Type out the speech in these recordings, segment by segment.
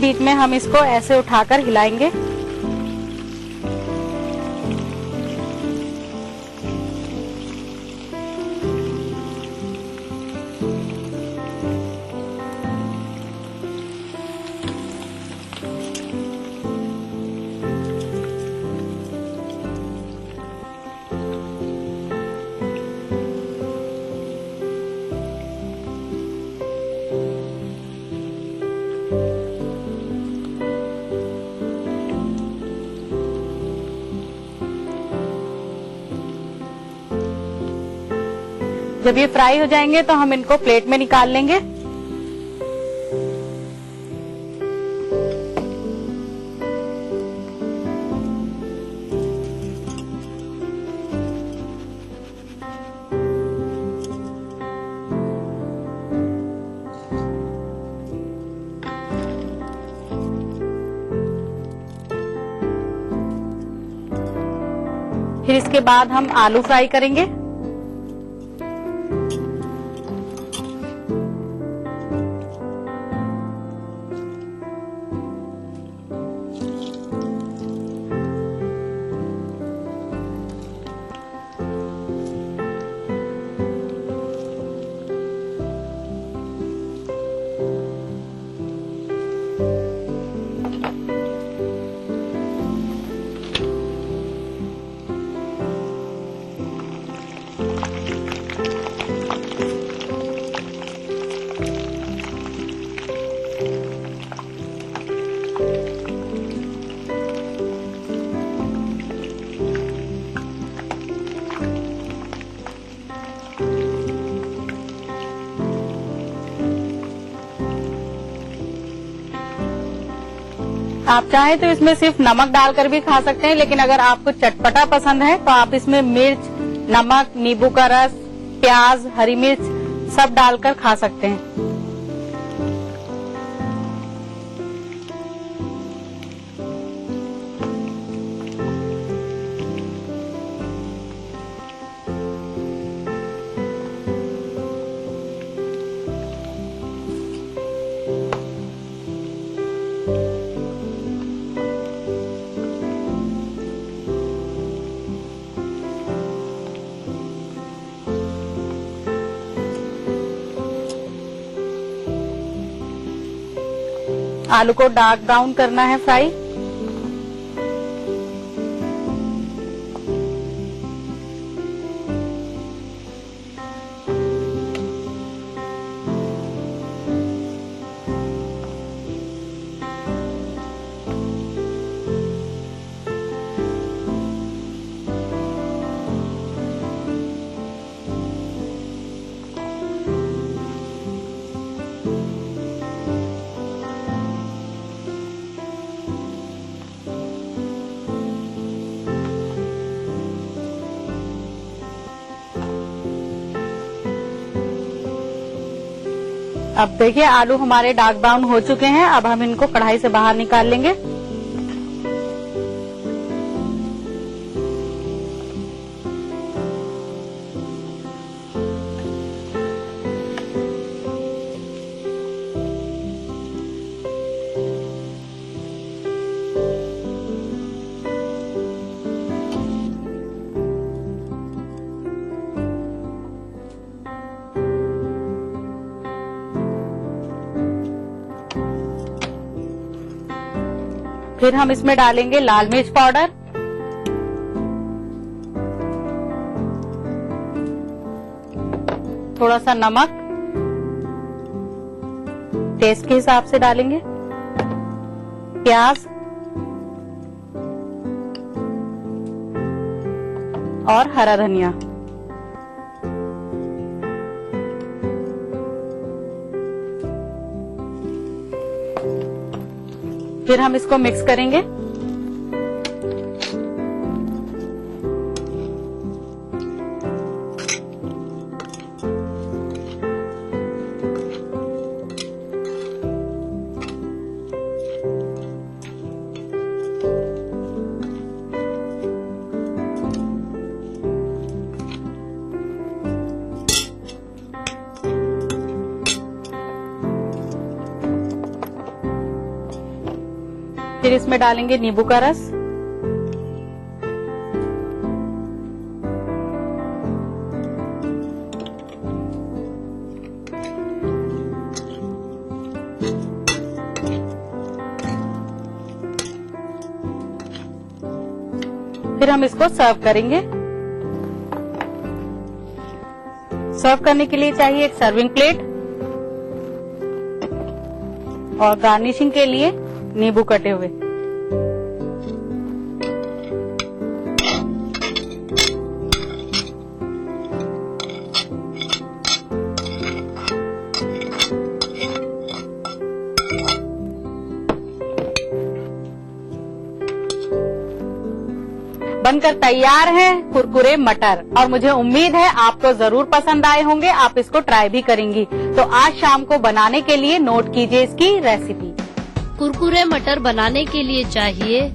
बीच में हम इसको ऐसे उठाकर हिलाएंगे। जब ये फ्राई हो जाएंगे तो हम इनको प्लेट में निकाल लेंगे। फिर इसके बाद हम आलू फ्राई करेंगे। आप चाहें तो इसमें सिर्फ नमक डालकर भी खा सकते हैं, लेकिन अगर आपको चटपटा पसंद है तो आप इसमें मिर्च, नमक, नींबू का रस, प्याज, हरी मिर्च सब डालकर खा सकते हैं। आलू को डार्क ब्राउन करना है फ्राई। अब देखिए आलू हमारे डार्क ब्राउन हो चुके हैं। अब हम इनको कढ़ाई से बाहर निकाल लेंगे। फिर हम इसमें डालेंगे लाल मिर्च पाउडर, थोड़ा सा नमक टेस्ट के हिसाब से डालेंगे, प्याज और हरा धनिया। फिर हम इसको मिक्स करेंगे। फिर इसमें डालेंगे नींबू का रस, फिर हम इसको सर्व करेंगे। सर्व करने के लिए चाहिए एक सर्विंग प्लेट और गार्निशिंग के लिए नींबू कटे हुए। बनकर तैयार है कुरकुरे मटर, और मुझे उम्मीद है आपको जरूर पसंद आए होंगे, आप इसको ट्राई भी करेंगी। तो आज शाम को बनाने के लिए नोट कीजिए इसकी रेसिपी। कुरकुरे मटर बनाने के लिए चाहिए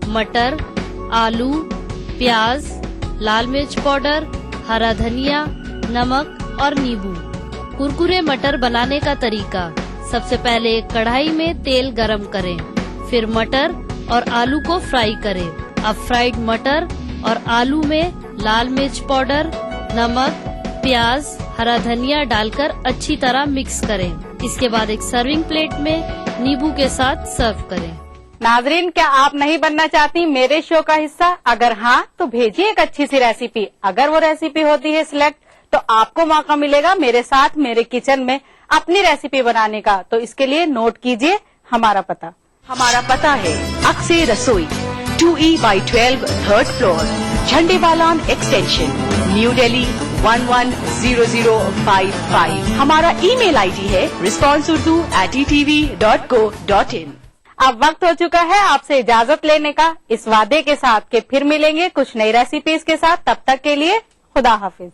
मटर, आलू, प्याज, लाल मिर्च पाउडर, हरा धनिया, नमक और नींबू। कुरकुरे मटर बनाने का तरीका: सबसे पहले एक कढ़ाई में तेल गरम करें, फिर मटर और आलू को फ्राई करें। अब फ्राइड मटर और आलू में लाल मिर्च पाउडर, नमक, प्याज, हरा धनिया डालकर अच्छी तरह मिक्स करें। इसके बाद एक सर्विंग प्लेट में नींबू के साथ सर्व करें। नाजरीन, क्या आप नहीं बनना चाहती मेरे शो का हिस्सा? अगर हाँ तो भेजिए एक अच्छी सी रेसिपी। अगर वो रेसिपी होती है सिलेक्ट तो आपको मौका मिलेगा मेरे साथ मेरे किचन में अपनी रेसिपी बनाने का। तो इसके लिए नोट कीजिए हमारा पता। हमारा पता है अक्से रसोई, 2E/12 third floor, Jhandewalan extension, new Delhi 110055। हमारा ईमेल आईडी है responseurdu@etv.co.in। अब वक्त हो चुका है आपसे इजाजत लेने का, इस वादे के साथ कि फिर मिलेंगे कुछ नई रेसिपीज के साथ। तब तक के लिए खुदा हाफिज।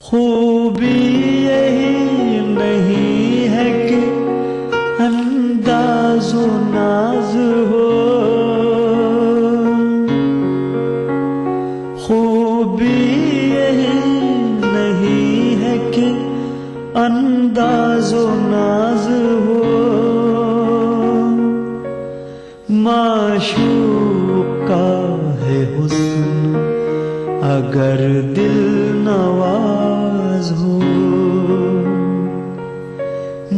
खूबी यही नहीं है कि अंदाज़ो नाज हो, खूबी यही नहीं है कि अंदाज़ो नाज हो, माशूक का है हुस्न अगर दिल नवाज हो,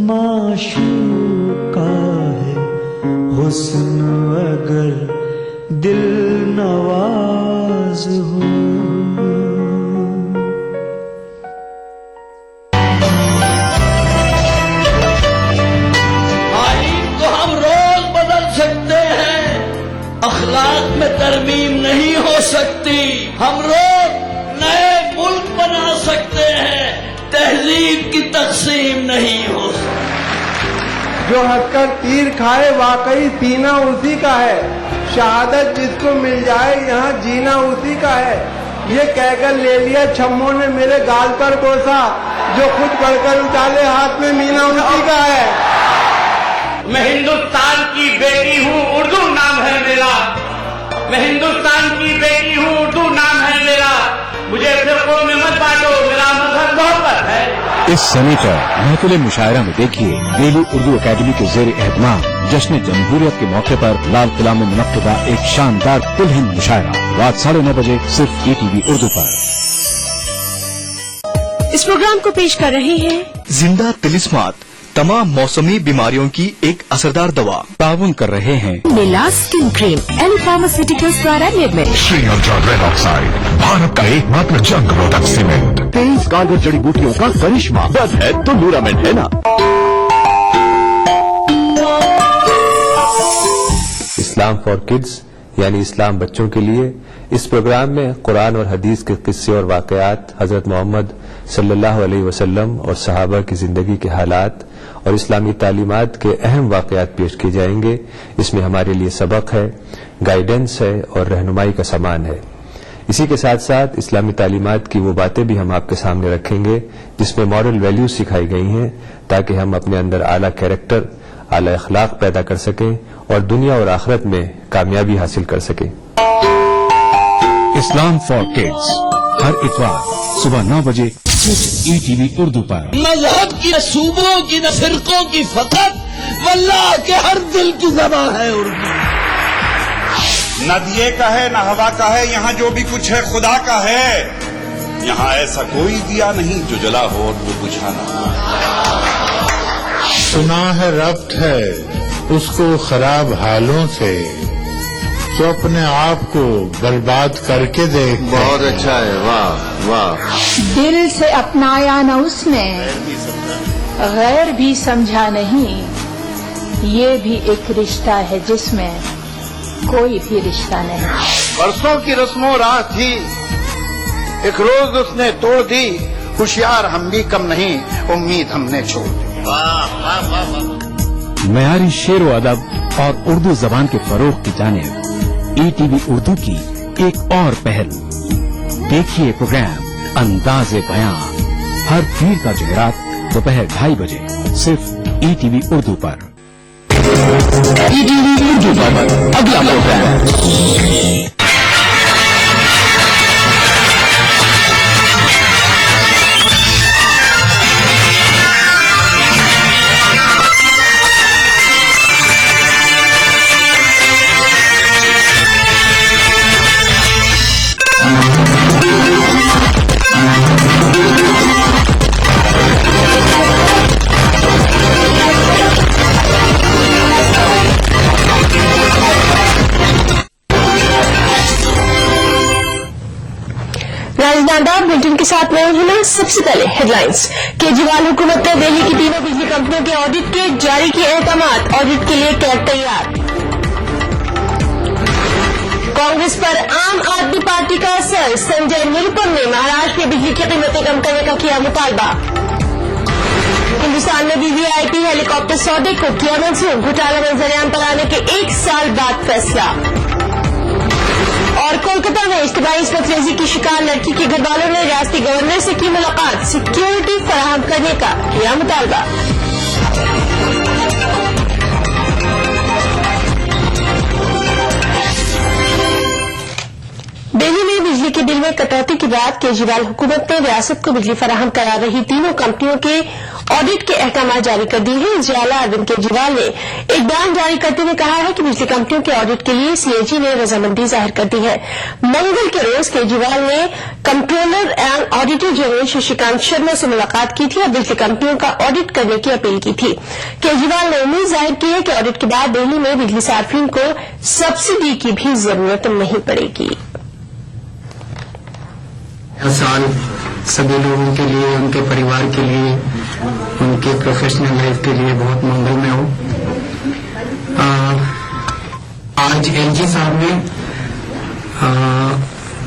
माशूक का है हुस्न अगर दिल नवाज हो। आईन को हम रोज बदल सकते हैं, अखलाक में तरमीम नहीं हो सकती। हम रोज नए मुल्क बना सकते हैं, तहजीब की तकसीम नहीं हो सकती। जो हंसकर तीर खाए वाकई सीना उसी का है, शहादत जिसको मिल जाए यहाँ जीना उसी का है। ये कहकर ले लिया छम्मो ने मेरे गाल पर बोसा, जो खुद बढ़कर उछाले हाथ में मीना उसी का है। मैं हिंदुस्तान की बेटी हूँ, उर्दू नाम है मेरा। मैं हिंदुस्तान की बेटी हूँ, उर्दू नाम है मेरा। मुझे फिरकों में मत बांटो, मेरा मजहब मोहब्बत है। इस सनी पर महफिल मुशायरा में देखिए दिल्ली उर्दू अकेडमी के जेर एहतमाम जश्न जमहूरियत के मौके पर लाल किला में मुनक्किदा एक शानदार कुल हिंद मुशायरा रात 9:30 बजे सिर्फ ETV उर्दू पर। इस प्रोग्राम को पेश कर रहे हैं जिंदा तिलिस्मात, तमाम मौसमी बीमारियों की एक असरदार दवा। ताउन कर रहे हैं मिला स्किन क्रीम, एल फार्मास्यूटिकल्स द्वारा निर्मित। श्री अर्जा रेड ऑक्साइड, भारत का एकमात्र जंग रोधक सीमेंट। 23 कारगर जड़ी बूटियों का करिश्मा, बस है तो लूरामेंट है ना। इस्लाम फॉर किड्स यानी इस्लाम बच्चों के लिए, इस प्रोग्राम में कुरान और हदीस के किस्से और वाकयात हजरत मोहम्मद صلی اللہ علیہ وسلم اور صحابہ کی زندگی کے حالات اور اسلامی تعلیمات کے اہم واقعات پیش کیے جائیں گے. اس میں ہمارے لیے سبق ہے، گائیڈنس ہے اور رہنمائی کا سامان ہے. اسی کے ساتھ ساتھ اسلامی تعلیمات کی وہ باتیں بھی ہم آپ کے سامنے رکھیں گے جس میں مورل ویلیوز سکھائی گئی ہیں تاکہ ہم اپنے اندر اعلیٰ کیریکٹر، اعلیٰ اخلاق پیدا کر سکیں اور دنیا اور آخرت میں کامیابی حاصل کر سکیں. اسلام فار کڈس ہر اتوار صبح 9 بجے صرف ETV اردو پر. مذہب کی نہ صوبوں کی نہ فرقوں کی فقط، واللہ کے ہر دل کی زبان ہے اردو. نہ دیے کا ہے نہ ہوا کا ہے، یہاں جو بھی کچھ ہے خدا کا ہے. یہاں ایسا کوئی دیا نہیں جو جلا ہو اور وہ بجھا نہ ہو. سنا ہے ربط ہے اس کو خراب حالوں سے جو اپنے آپ کو برباد کر کے دیکھ. بہت اچھا ہے، واہ واہ. دل سے اپنایا نہ اس نے، غیر بھی سمجھا نہیں. یہ بھی ایک رشتہ ہے جس میں کوئی بھی رشتہ نہیں. برسوں کی رسم و راہ تھی، ایک روز اس نے توڑ دی. ہوشیار ہم بھی کم نہیں، امید ہم نے چھوڑ دی. معیاری شعر و ادب اور اردو زبان کے فروغ کی جانب ETV اردو کی ایک اور پہل. دیکھیے پروگرام انداز بیاں ہر پیر کا جمعرات دوپہر 2:30 بجے صرف ETV اردو پر. ETV اردو پر اگلا پروگرام بلٹن کے ساتھ میں ہوں. سب سے پہلے ہیڈ لائنز. کیجریوال حکومت نے دہلی کی تینوں بجلی کمپنیوں کے آڈٹ کے جاری کیے احکامات. آڈٹ کے لیے کیگ تیار. کانگریس پر عام آدمی پارٹی کا اثر. سنجے نروپم نے مہاراشٹر میں بجلی کی قیمتیں کم کرنے کا کیا مطالبہ. ہندوستان میں VVIP ہیلی کاپٹر سودے کو کیا منسوخ. گھوٹالہ منظر عام پر آنے کے 1 سال بعد فیصلہ. اور کولکتہ میں اجتماعی عصمت ریزی کی شکار لڑکی کے گھر والوں نے ریاستی گورنر سے کی ملاقات. سیکیورٹی فراہم کرنے کا کیا مطالبہ. دہلی میں بجلی کے بل میں کٹوتی کے بعد کیجریوال حکومت نے ریاست کو بجلی فراہم کرا رہی تینوں کمپنیوں کے آڈٹ کے احکامات جاری کر دیے ہیں. وزیر اروند کیجریوال نے ایک بیان جاری کرتے ہوئے کہا ہے کہ بجلی کمپنیوں کے آڈٹ کے لیے CAG نے رضامندی ظاہر کر دی ہے. منگل کے روز کیجریوال نے controller and auditor general Shashikant Sharma سے ملاقات کی تھی اور بجلی کمپنیوں کا آڈٹ کرنے کی اپیل کی تھی. کیجریوال نے امید ظاہر کی ہے کہ آڈٹ کے بعد دہلی میں بجلی صارفین کو سبسڈی کی بھی ضرورت نہیں پڑے گی. سال سبھی لوگوں کے لیے، ان کے پریوار کے لیے، ان کے پروفیشنل لائف کے لیے بہت منگل میں ہو. آج LG صاحب نے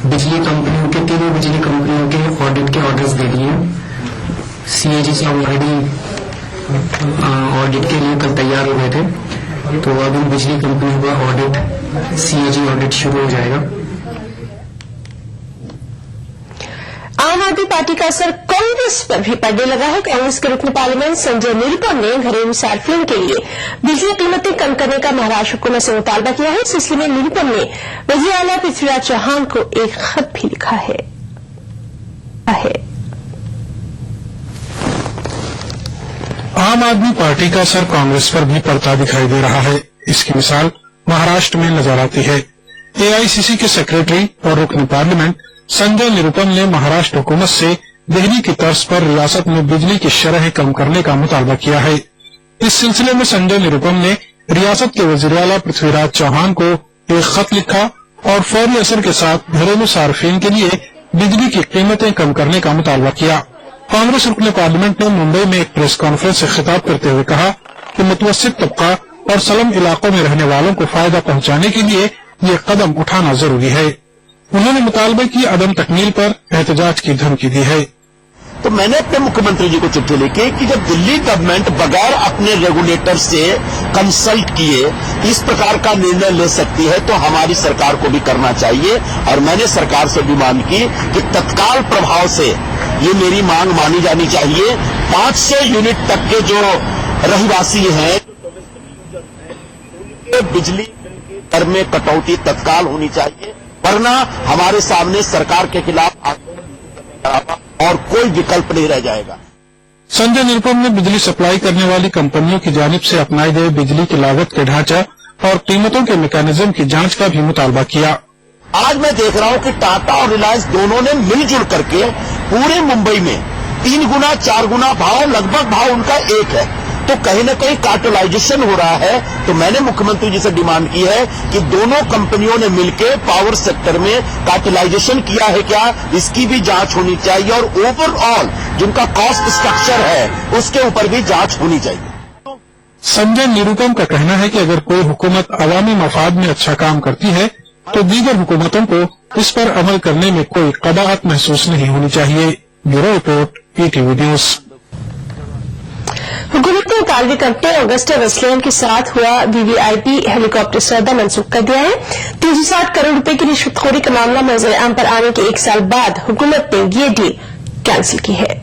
بجلی کمپنیوں کے تینوں بجلی کمپنیوں کے آڈٹ کے آرڈرز دے دیے. CAG صاحب آلریڈی آڈٹ کے لیے کل تیار ہو گئے تھے، تو اب ان بجلی کمپنیوں کا آڈٹ CAG آڈٹ شروع ہو جائے گا. عام آدمی پارٹی کا اثر کانگریس پر بھی پڑنے لگا ہے. کانگریس کے رکن پارلیمنٹ سنجے نروپم نے گھریلو صارفین کے لیے بجلی قیمتیں کم کرنے کا مہاراشٹر حکومت سے مطالبہ کیا ہے. اس سلسلے میں نروپم نے وزیر اعلیٰ پرتھوی راج چوہان کو ایک خط بھی لکھا ہے. عام آدمی پارٹی کا اثر کانگریس پر بھی پڑتا دکھائی دے رہا ہے. اس کی مثال مہاراشٹر میں نظر آتی ہے. AICC کے سیکریٹری اور رکن پارلیمنٹ سنجے نروپم نے مہاراشٹر حکومت سے دہلی کی طرز پر ریاست میں بجلی کی شرح کم کرنے کا مطالبہ کیا ہے. اس سلسلے میں سنجے نروپم نے ریاست کے وزیر اعلیٰ پرتھوی راج چوہان کو ایک خط لکھا اور فوری اثر کے ساتھ گھریلو صارفین کے لیے بجلی کی قیمتیں کم کرنے کا مطالبہ کیا. کانگریس رکن پارلیمنٹ نے ممبئی میں ایک پریس کانفرنس سے خطاب کرتے ہوئے کہا کہ متوسط طبقہ اور سلم علاقوں میں رہنے والوں کو فائدہ پہنچانے کے لیے یہ قدم اٹھانا ضروری ہے. انہوں نے مطالبے کی عدم تکمیل پر احتجاج کی دھمکی دی ہے. تو میں نے اپنے مکھیمنتری جی کو چٹھی لکھی کہ جب دلی گورنمنٹ بغیر اپنے ریگولیٹر سے کنسلٹ کیے اس پرکار کا نرنے لے سکتی ہے تو ہماری سرکار کو بھی کرنا چاہیے. اور میں نے سرکار سے ڈیمانڈ کی کہ تتکال پربھاؤ سے یہ میری مانگ مانی جانی چاہیے. 500 یونٹ تک کے جو رہواسی ہیں بجلی در میں کٹوتی تتکال ہونی چاہیے, ورنہ ہمارے سامنے سرکار کے خلاف اور کوئی وکلپ نہیں رہ جائے گا. سنجے نروپم نے بجلی سپلائی کرنے والی کمپنیوں کی جانب سے اپنائے گئے بجلی کی لاگت کے ڈھانچہ اور قیمتوں کے میکانزم کی جانچ کا بھی مطالبہ کیا. آج میں دیکھ رہا ہوں کہ ٹاٹا اور ریلائنس دونوں نے مل جل کر کے پورے ممبئی میں 3 گنا 4 گنا بھاؤ لگ بھگ بھاؤ ان کا ایک ہے. تو کہیں نہ کہیں کارٹلائزیشن ہو رہا ہے. تو میں نے مکھیمنتری جی سے ڈیمانڈ کی ہے کہ دونوں کمپنیوں نے مل کے پاور سیکٹر میں کارٹلائزیشن کیا ہے کیا, اس کی بھی جانچ ہونی چاہیے اور اوور آل جن کا کاسٹ اسٹرکچر ہے اس کے اوپر بھی جانچ ہونی چاہیے. سنجے نروپم کا کہنا ہے کہ اگر کوئی حکومت عوامی مفاد میں اچھا کام کرتی ہے تو دیگر حکومتوں کو اس پر عمل کرنے میں کوئی قباحت محسوس نہیں ہونی چاہیے. Bureau report ETV news. حکومت نے اطالوی کمپنی اگسٹا ویسٹلینڈ کے ساتھ ہوا VVIP ہیلی کاپٹر سودا منسوخ کر دیا ہے. 360 کروڑ روپے کی رشوت خوری کا معاملہ منظر عام پر آنے کے 1 سال بعد حکومت نے یہ ڈیل کینسل کی ہے.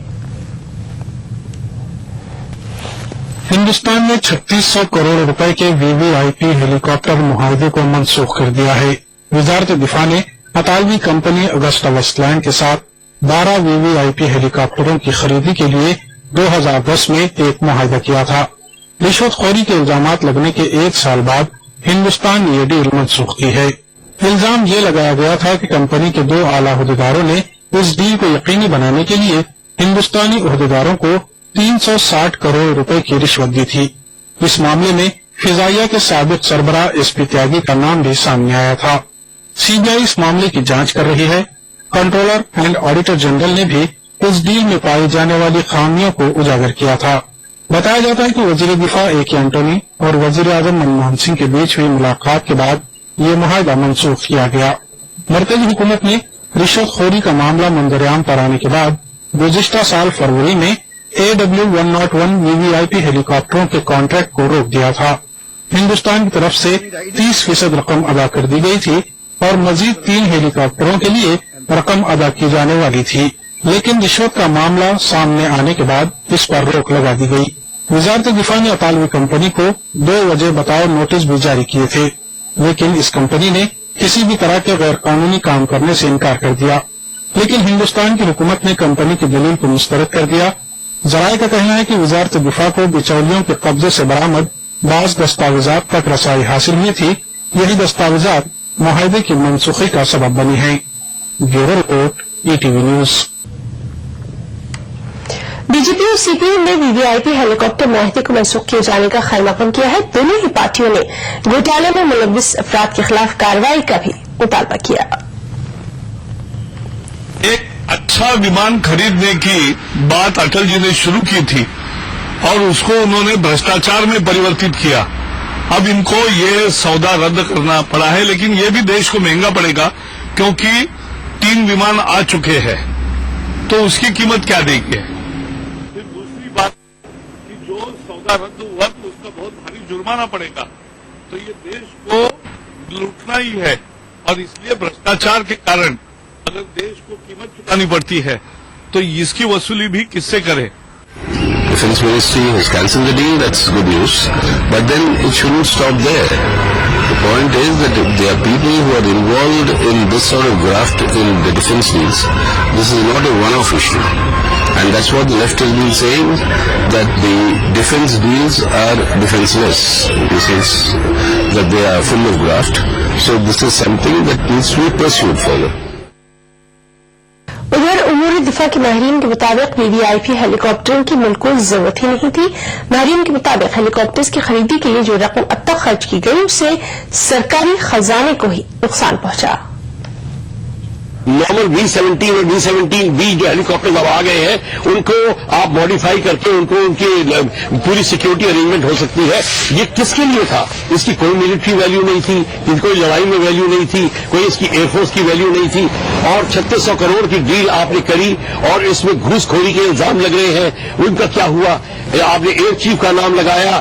ہندوستان نے 3600 کروڑ روپے کے VVIP ہیلی کاپٹر معاہدے کو منسوخ کر دیا ہے. وزارت دفاع نے اطالوی کمپنی اگسٹا ویسٹلینڈ کے ساتھ 12 VVIP ہیلی کاپٹروں کی خریدی کے لیے 2010 میں ایک معاہدہ کیا تھا. رشوت خوری کے الزامات لگنے کے 1 سال بعد ہندوستان نے یہ ڈیل منسوخ کی ہے. الزام یہ لگایا گیا تھا کہ کمپنی کے 2 اعلیٰ عہدیداروں نے اس ڈیل کو یقینی بنانے کے لیے ہندوستانی عہدیداروں کو 360 کروڑ روپے کی رشوت دی تھی. اس معاملے میں فضائیہ کے سابق سربراہ SP تیاگی کا نام بھی سامنے آیا تھا. CBI اس معاملے کی جانچ کر رہی ہے. کنٹرولر اینڈ آڈیٹر جنرل نے بھی اس ڈیل میں پائی جانے والی خامیوں کو اجاگر کیا تھا. بتایا جاتا ہے کہ وزیر دفاع AK اینٹونی اور وزیر اعظم منموہن سنگھ کے بیچ ہوئی ملاقات کے بعد یہ معاہدہ منسوخ کیا گیا. مرکزی حکومت نے رشوت خوری کا معاملہ منظر عام پر آنے کے بعد گزشتہ سال فروری میں AW101 VVIP ہیلی کاپٹروں کے کانٹریکٹ کو روک دیا تھا. ہندوستان کی طرف سے 30% رقم ادا کر دی گئی تھی اور مزید 3 ہیلی کاپٹروں کے لیے رقم ادا کی جانے والی تھی, لیکن رشوت کا معاملہ سامنے آنے کے بعد اس پر روک لگا دی گئی. وزارت دفاع نے اطالوی کمپنی کو 2 وجہ بتاؤ نوٹس بھی جاری کیے تھے, لیکن اس کمپنی نے کسی بھی طرح کے غیر قانونی کام کرنے سے انکار کر دیا. لیکن ہندوستان کی حکومت نے کمپنی کی دلیل کو مسترد کر دیا. ذرائع کا کہنا ہے کہ وزارت دفاع کو بچولیوں کے قبضے سے برآمد بعض دستاویزات تک رسائی حاصل ہوئی تھی. یہی دستاویزات معاہدے کی منسوخی کا سبب بنی ہیں. Bureau report ETV news. BJP اور CPM نے VVIP ہیلی کاپٹر معاہدے کو منسوخ کیے جانے کا خیر مقدم کیا ہے. دونوں ہی پارٹیوں نے گھوٹالے میں ملوث افراد کے خلاف کارروائی کا بھی مطالبہ کیا. ایک اچھا ومان خریدنے کی بات اٹل جی نے شروع کی تھی اور اس کو انہوں نے بھرشٹاچار میں پریورتت کیا. اب ان کو یہ سودا رد کرنا پڑا ہے, لیکن یہ بھی دیش کو مہنگا پڑے گا کیونکہ 3 ومان آ چکے ہیں تو اس کی قیمت کیا دے گی. پھر دوسری بات کہ جو سودا رد ہوا تو اس کا بہت بھاری جرمانہ پڑے گا, تو یہ دیش کو لوٹنا ہی ہے اور اس لیے بھرشٹاچار کے کارن اگر دیش کو قیمت چکانی پڑتی ہے تو اس کی وصولی بھی کس سے کرے. Defense Ministry has cancelled the deal, that's good news. But then it shouldn't stop there. The point is that if there are people who are involved in this sort of graft in the defense deals, this is not a one-off issue. And that's what the left has been saying, that the defense deals are defenseless, in the sense that they are full of graft. So this is something that needs to be pursued further. ادھر امور دفاع کے ماہرین کے مطابق VVIP ہیلی کاپٹروں کی ملک کو ضرورت ہی نہیں تھی. ماہرین کے مطابق ہیلی کاپٹرز کی خریدی کے لیے جو رقم اب تک خرچ کی گئی اس سے سرکاری خزانے کو ہی نقصان پہنچا. नॉर्मल V-17 और V-17B जो हेलीकॉप्टर अब आ गए हैं, उनको आप मॉडिफाई करके उनको उनकी पूरी सिक्योरिटी अरेंजमेंट हो सकती है। ये किसके लिए था? इसकी कोई मिलिट्री वैल्यू नहीं थी, इसकी कोई लड़ाई में वैल्यू नहीं थी, कोई इसकी एयरफोर्स की वैल्यू नहीं थी, और 3600 करोड़ की डील आपने करी और इसमें घूसखोरी के इल्जाम लग रहे हैं। उनका क्या हुआ? आपने एयर चीफ का नाम लगाया,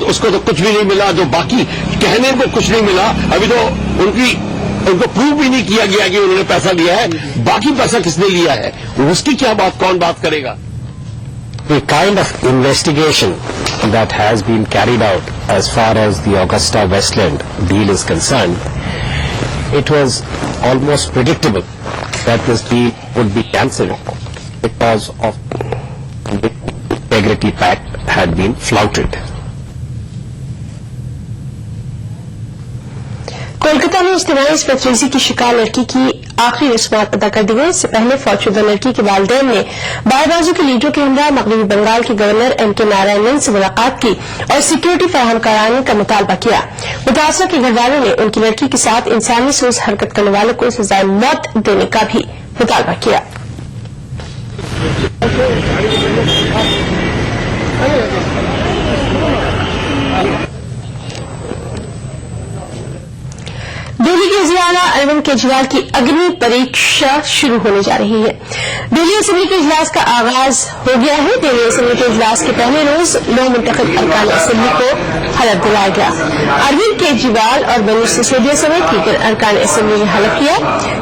उसको तो कुछ भी नहीं मिला, जो बाकी कहने को कुछ नहीं मिला। अभी तो उनको प्रूव भी नहीं किया गया कि उन्होंने पैसा लिया है, बाकी पैसा किसने लिया है उसकी क्या बात, कौन बात करेगा? The kind of investigation that has been carried out as far as the Augusta Westland deal is concerned, it was almost predictable that this deal would be cancelled because of the Integrity Pact had been flouted. Kolkata में इज्तिमाई बदतमीजी की शिकार लड़की की आखिरी रस्मात अदा कर दी गई। इससे पहले फौजशुदा लड़की के वालिदैन ने बाएबाजू के लीडरों के हमरा मगरबी बंगाल के गवर्नर M.K. नारायणन से मुलाकात की और सिक्योरिटी फराहम कराने का मुतालबा किया। मुतासरा के घर वालों ने उनकी लड़की के साथ इंसानी सोच हरकत करने वालों को सजाए मौत देने का भी मुतालबा किया। दिल्ली के वज़ीर-ए-आला अरविंद केजरीवाल की अग्नि परीक्षा शुरू होने जा रही है। दिल्ली असेंबली के इजलास का आगाज हो गया है। दिल्ली असेंबली के इजलास के पहले रोज 9 मुंतखब अरकान असेंबली को हलफ दिलाया गया। अरविंद केजरीवाल और मनीष सिसोदिया समेत दीगर अरकान असेंबली ने हलफ किया।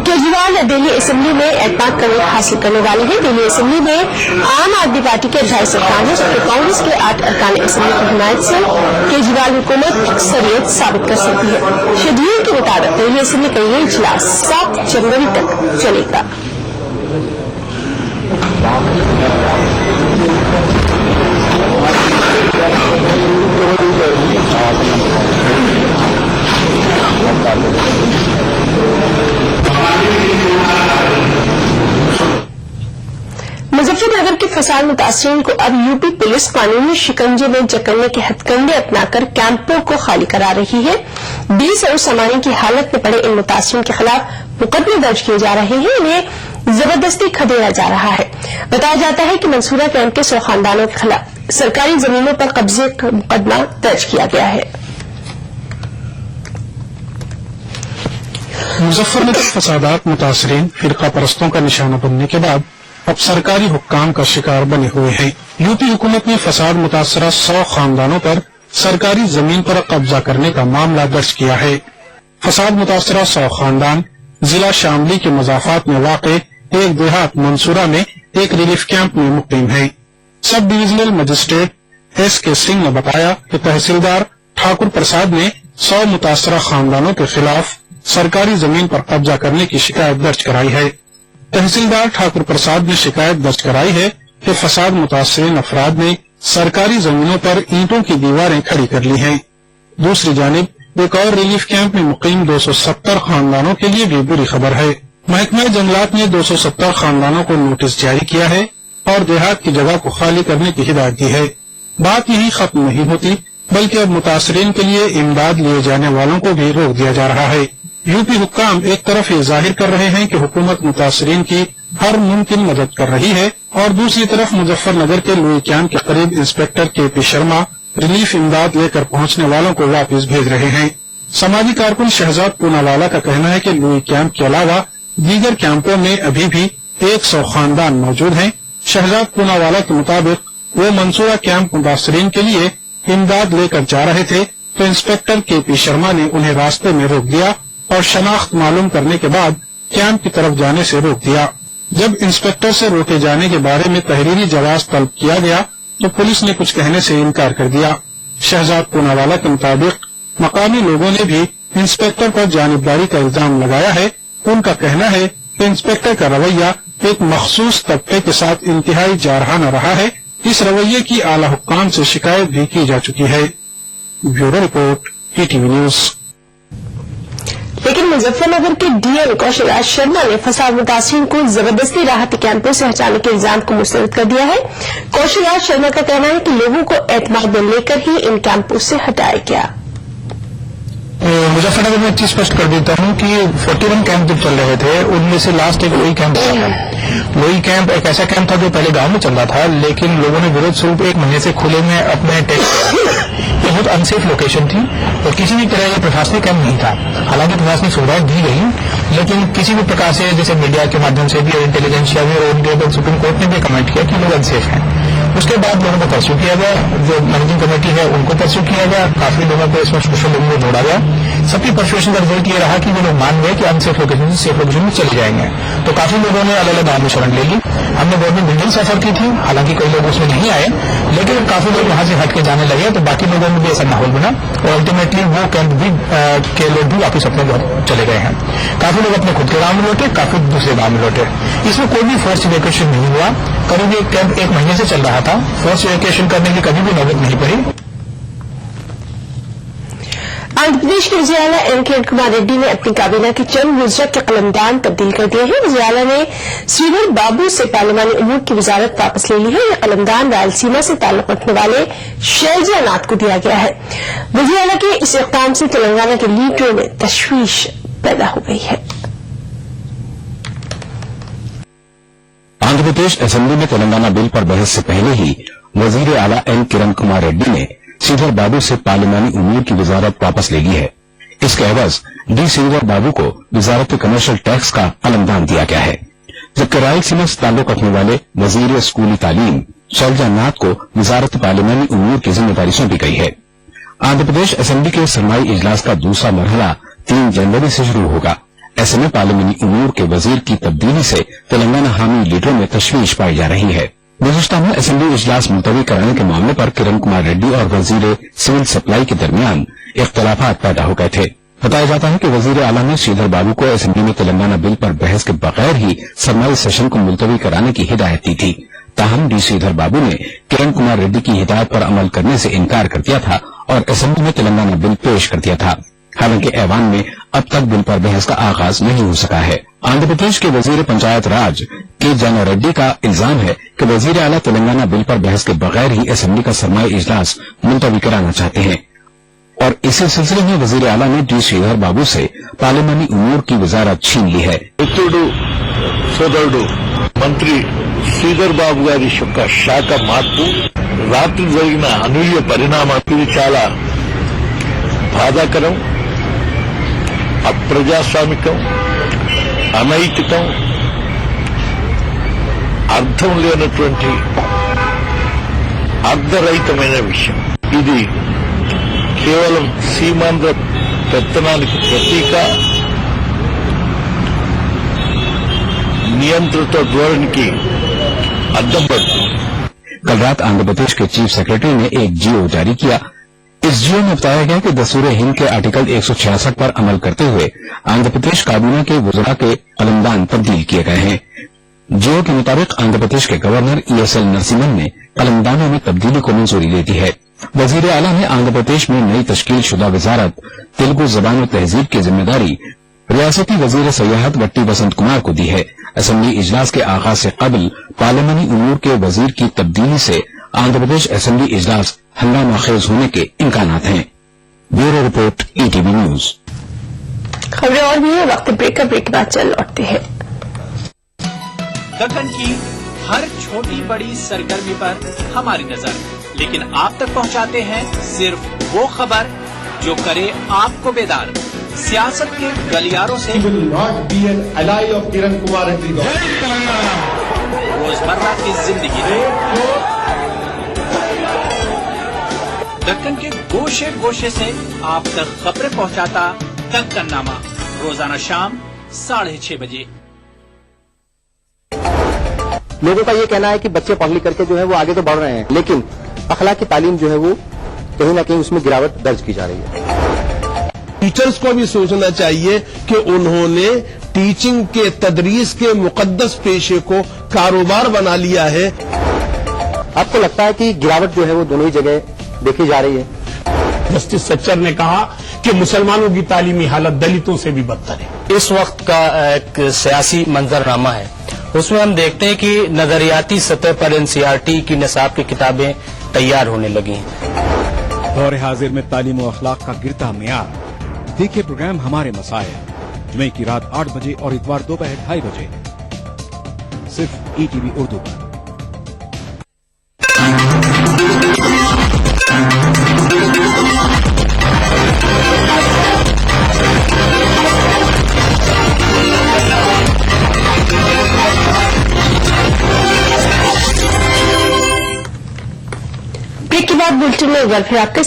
केजरीवाल दिल्ली असेंबली में एतमाद का वोट हासिल करने वाले हैं। दिल्ली असेंबली में आम आदमी पार्टी के 28 अरकान हैं, जबकि कांग्रेस के 8 अरकान असेंबली की हिमायत से केजरीवाल हुकूमत अक्सरियत साबित कर सकती है। शेड्यूल के मुताबिक दिल्ली असेंबली का ये इजलास 7 जनवरी तक चलेगा। मुजफ्फरनगर के फसाद मुतासिरीन को अब यूपी पुलिस कानूनी शिकंजे में जकड़ने के हथकंडे अपनाकर कैंपों को खाली करा रही है। 20 और सामानी की हालत में पड़े इन मुतासिरीन के खिलाफ मुकदमे दर्ज किए जा रहे हैं। इन्हें जबरदस्ती खदेड़ा जा रहा है। बताया जाता है कि मंसूरा कैंप के 100 खानदानों के खिलाफ सरकारी जमीनों पर कब्जे का मुकदमा दर्ज किया गया है। मुजफ्फरनगर फसादात मुतासरीन फिरका परस्तों का निशाना बनने के बाद अब सरकारी हुक्काम का शिकार बने हुए हैं। यूपी हुकूमत ने फसाद मुतासरा 100 खानदानों पर सरकारी जमीन पर कब्जा करने का मामला दर्ज किया है। फसाद मुतासरा 100 खानदान जिला शामली के मजाफात में वाक़े एक देहात मंसूरा में एक रिलीफ कैंप में मुक़ीम है। Sub divisional magistrate S.K. Singh ने बताया कि तहसीलदार ठाकुर प्रसाद ने 100 मुतासरा खानदानों के खिलाफ सरकारी जमीन पर कब्जा करने की शिकायत दर्ज कराई है। तहसीलदार ठाकुर प्रसाद ने शिकायत दर्ज कराई है कि फसाद मुतासरीन अफराद ने सरकारी जमीनों पर ईंटों की दीवारें खड़ी कर ली हैं। दूसरी जानिब एक और रिलीफ कैंप में मुकीम 270 खानदानों के लिए भी बुरी खबर है। महकमा जंगलात ने 270 खानदानों को नोटिस जारी किया है और देहात की जगह को खाली करने की हिदायत दी है। बात यही खत्म नहीं होती, बल्कि अब मुतासरीन के लिए इमदाद लिए जाने वालों को भी रोक दिया जा रहा है। यूपी हुक्काम एक तरफ ये जाहिर कर रहे हैं कि हुकूमत मुतासरीन की हर मुमकिन मदद कर रही है और दूसरी तरफ मुजफ्फरनगर के लुई कैंप के करीब इंस्पेक्टर KP शर्मा रिलीफ इमदाद लेकर पहुंचने वालों को वापस भेज रहे हैं। समाजी कारकुन शहजाद पूनावाला का कहना है कि लुई कैंप के अलावा दीगर कैंपों में अभी भी 100 खानदान मौजूद हैं। शहजाद पूनावाला के मुताबिक वो मंसूरा कैंप मुतासरीन के लिए इमदाद लेकर जा रहे थे तो इंस्पेक्टर KP शर्मा ने उन्हें रास्ते में रोक दिया और शनाख्त मालूम करने के बाद कैंप की तरफ जाने से रोक दिया। जब इंस्पेक्टर से रोके जाने के बारे में तहरीरी जवाब तलब किया गया तो पुलिस ने कुछ कहने से इनकार कर दिया। शहजाद पूनावाला के मुताबिक मकामी लोगों ने भी इंस्पेक्टर पर जानिबदारी का इल्जाम लगाया है। उनका कहना है कि इंस्पेक्टर का रवैया एक मखसूस तबके के साथ इंतहाई जारहाना रहा है। इस रवैये की आला हुक्काम से शिकायत भी की जा चुकी है। Bureau report ETV news. लेकिन मुजफ्फरनगर के DM कौशल राज शर्मा ने फसाद मुतासरीन को जबरदस्ती राहत कैंपों से हटाने के इल्जाम को मुस्तरद कर दिया है। कौशल राज शर्मा का कहना है कि लोगों को एतमाद में लेकर ही इन कैंपों से हटाया गया। मुजफ्फरनगर में एक चीज स्पष्ट कर देता हूं कि 41 कैंप जब चल रहे थे उनमें से लास्ट एक वही कैंप था। वही कैंप एक ऐसा कैंप था जो पहले गांव में चल रहा था, लेकिन लोगों ने विरोध स्वरूप एक महीने से खुले में अपने बहुत अनसेफ लोकेशन थी और किसी भी तरह का प्रशासनिक कैंप नहीं था। हालांकि प्रशासनिक सुविधाएं दी गई, लेकिन किसी भी प्रकार से जैसे मीडिया के माध्यम से भी और इंटेलिजेंसिया भी और उनके सुप्रीम कोर्ट ने भी कमेंट किया कि लोग अनसेफ हैं। उसके बाद लोगों को परस्यू किया गया, जो मैनेजिंग कमेटी है उनको परस्यू किया गया, काफी लोगों को इसमें सोशल लोगों को जोड़ा गया। सबकी परसुएशन का रिजल्ट ये रहा कि वो लोग मान गए कि अनसेफ लोकेशन से सेफ लोकेशन में चले जाएंगे। तो काफी लोगों ने अलग अलग गांव में शरण ले ली। हमने गवर्नमेंट बिल्डिंग सफर की थी, हालांकि कई लोग उसमें नहीं आए, लेकिन काफी लोग वहां से हट के जाने लगे, तो बाकी लोगों में भी ऐसा माहौल बना और अल्टीमेटली वो कैंप भी के लोग भी वापस अपने घर चले गए हैं। काफी लोग अपने खुद के गांव में लौटे, काफी दूसरे गांव में लौटे। इसमें कोई भी फोर्स इवैक्यूएशन नहीं हुआ। करीब ये कैंप एक महीने से चल रहा था, फोर्स इवैक्यूएशन करने की कभी भी नौबत नहीं पड़ी। आंध्र प्रदेश के वज़ीर-ए-आला एन किरण कुमार रेड्डी ने अपनी काबीना के चंद वज़रा के कलमदान तब्दील कर दिए हैं। वज़ीर-ए-आला ने श्रीधर बाबू से पार्लिमानी उमूर की वजारत वापस ले ली है। यह कलमदान रायलसीमा से ताल्लुक रखने वाले शैलजा नाथ को दिया गया है। वज़ीर-ए-आला के इस इक़दाम से तेलंगाना के लीडरों में तशवीश पैदा हो गई है। आंध्र प्रदेश असेंबली में तेलंगाना बिल पर बहस से पहले ही वज़ीर-ए-आला एन किरण कुमार रेड्डी ने श्रीधर बाबू से पार्लिमानी उमूर की वजारत वापस ले ली है। इसके एवज डी श्रीधर बाबू को वजारत कमर्शियल टैक्स का कलमदान दिया गया है, जबकि रायलसीमा से ताल्लुक रखने वाले वजीर स्कूली तालीम शैलजा नाथ को वजारत पार्लिमानी उमूर की जिम्मेदारी सौंपी गई है। आंध्र प्रदेश असेंबली के सरमाई इजलास का दूसरा मरहला 3 जनवरी से शुरू होगा। ऐसे में पार्लिमानी उमूर के वजीर की तब्दीली से तेलंगाना हामी लीडरों में तशवीश पाई जा रही है। गुज़िश्ता में असेंबली इजलास मुलतवी कराने के मामले पर किरण कुमार रेड्डी और वजीर सिविल सप्लाई के दरमियान इख्तलाफात पैदा हो गए थे। बताया जाता है कि वजीर आला ने श्रीधर बाबू को असेंबली में तेलंगाना बिल पर बहस के बगैर ही सरमाई सेशन को मुलतवी कराने की हिदायत दी थी। ताहम डी श्रीधर बाबू ने किरण कुमार रेड्डी की हिदायत पर अमल करने से इनकार कर दिया था और असेंबली में तेलंगाना बिल पेश कर दिया था। हालांकि ऐवान में अब तक बिल पर बहस का आगाज नहीं हो सका है। आंध्र प्रदेश के वजीर पंचायत राज के जाना रेड्डी का इल्जाम है कि वजीर आला तेलंगाना बिल पर बहस के बगैर ही असेंबली का सरमाई इजलास मुलतवी कराना चाहते हैं और इसी सिलसिले में वजीर आला ने डी श्रीधर बाबू से पार्लिमानी उमूर की वजारत छीन ली है। సోదరుడు మంత్రి శ్రీధర్ బాబు గారి యొక్క శాఖ మార్పు రాత్రి జరిగిన అనూహ్య పరిణామాలు ఇది చాలా బాధాకరం, అప్రజాస్వామికం, అనైతికం, అర్థం లేనటువంటి అర్ధరహితమైన విషయం. ఇది కేవలం సీమాంధ్ర పెత్తనానికి ప్రతీక, नियंत्रित धोरण की अड्डम पड़ती। कल रात आंध्र प्रदेश के चीफ सेक्रेटरी ने एक जीओ जारी किया। इस जीओ में बताया गया कि दस्तूर हिंद के आर्टिकल 166 पर अमल करते हुए आंध्र प्रदेश काबीना के वज़रा के कलमदान तब्दील किए गए हैं। जीओ के मुताबिक आंध्र प्रदेश के गवर्नर ESL नरसिम्हन ने कलमदानों में तब्दीली को मंजूरी दे दी है। वजीर आला ने आंध्र प्रदेश में नई तश्कील शुदा वजारत तेलुगु जबान और तहजीब की जिम्मेदारी रियासती वजीर सयाहत वट्टी वसंत कुमार को दी है। असेंबली इजलास के आगाज से कबल पार्लिमानी उमूर के वजीर की तब्दीली से आंध्र प्रदेश असेंबली इजलास हंगामाखेज होने के इम्कानात हैं। Bureau report ETV news. खबरें और भी है, वक्त ब्रेक का, ब्रेक के बाद चल लौटते हैं। दक्कन की हर छोटी बड़ी सरगर्मी पर हमारी नजर, लेकिन आप तक पहुंचाते हैं सिर्फ वो खबर जो करे आपको बेदार। सियासत के गलियारों से रोजमर्रा की जिंदगी दक्कन के गोशे गोशे से आप तक खबरें पहुंचाता दक्कननामा, रोजाना शाम 6:30 बजे। लोगों का ये कहना है कि बच्चे पढ़ लिख करके जो है वो आगे तो बढ़ रहे हैं, लेकिन अखलाकी तालीम जो है वो कहीं ना कहीं उसमें गिरावट दर्ज की जा रही है। टीचर्स को भी सोचना चाहिए कि उन्होंने टीचिंग के तदरीस के मुकद्दस पेशे को कारोबार बना लिया है। आपको लगता है कि गिरावट जो है वो दोनों ही जगह देखी जा रही है? जस्टिस सच्चर ने कहा कि मुसलमानों की तालीमी हालत दलितों से भी बदतर है। इस वक्त का एक सियासी मंजरनामा है, उसमें हम देखते हैं कि नजरियाती सतह पर NCERT की निसाब की किताबें तैयार होने लगी हैं। दौर हाजिर में तालीम और अखलाक का गिरता मियार, देखिए प्रोग्राम हमारे मसाइल जुमे की रात 8 बजे और इतवार दोपहर 2:30 बजे सिर्फ ईटीवी उर्दू पर। ब्रेक के बाद बुलेटिन में एक बार फिर आपका